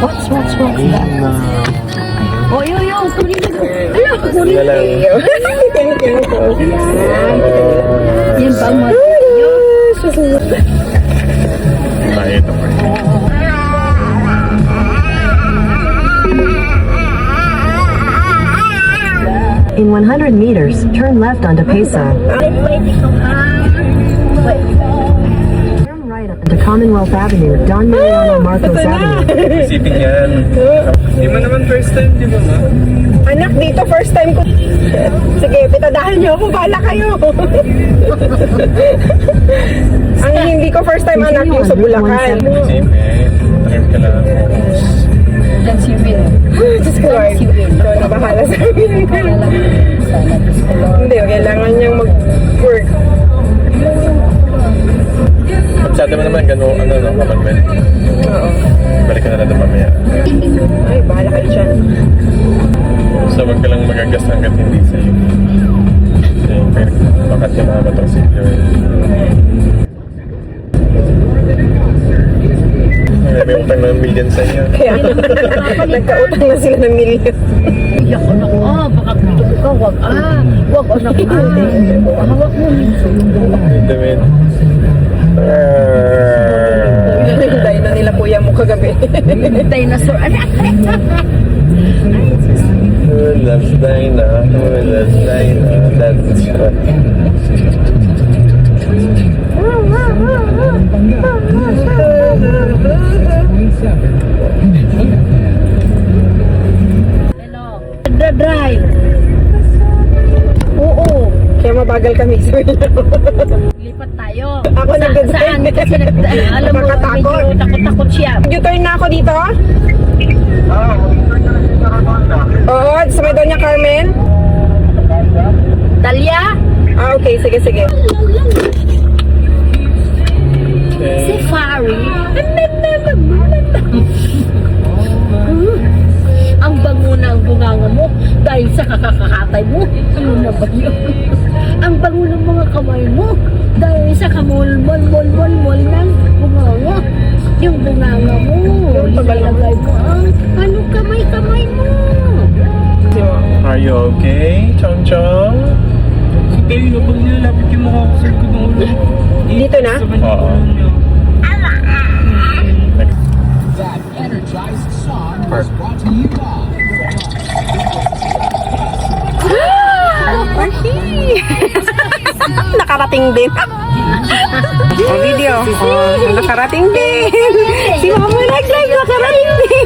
Watch. Oy, tuloy na. Ala, Hindi na lang. Thank you po. Yan ba mo? Makita ko. In 100 meters, turn left onto Pesa. Turn right onto Commonwealth Avenue, Don Mariano Marcos Avenue. Isipin yan. Di mo naman first time, di ba ma? Anak, dito first time ko. Sige, pitadahan niyo ako. Bahala kayo. Ang hindi ko first time, anak, yung sa Bulacan. Isipin. Trip ka lang. Yan si Will. Diyos ko, Lord. Ikaw na bahala sa amin. Sana gusto ko. Hindi, kailangan niyang mag-work. Sa atin mo naman, gano'n, ano, no, kapag men. Oo. Balik ka na natin mamaya. Ay, bahala kayo dyan. So, wag ka lang magagas hanggat hindi sa'yo. Pero, bakit ka na matrasilyo eh. May utang ng million sa inyo. Kaya, nagkautang na sila ng milyon. Iyak anak ko. Baka gusto ka. Wag anak ko. Hawak mo. Damit. Hintay na nila kuya mo kagabi. Dinosaur. Anak. Who loves Dinah? Who loves Dinah? That's right. Hello. Nagda-drive. Oo. Kaya mabagal kami. Lipat tayo. Ako nagda-drive. Saan? Kasi alam mo, Nakakatakot. medyo takot-takot siya. U-turn na ako dito? Oo, sa may Doña Carmen? Talia? Ah, okay. Sige. Safari. Ang bango ng bunganga mo dahil sa kakakatay mo. Ano na ba yun? Ang bango ng mga kamay mo dahil sa kamol-mol ng bunganga. Yung bunganga mo, ilalagay mo ang ano kamay mo. Are you okay, Chong Chong? Tayo na pag nilalapit yung mukha ko sa likod ng ulo. Dito na? Oo. That energized song was Part. brought to you by Nakarating din. Video. Nakarating din. Si Mama nag-live, nakarating din.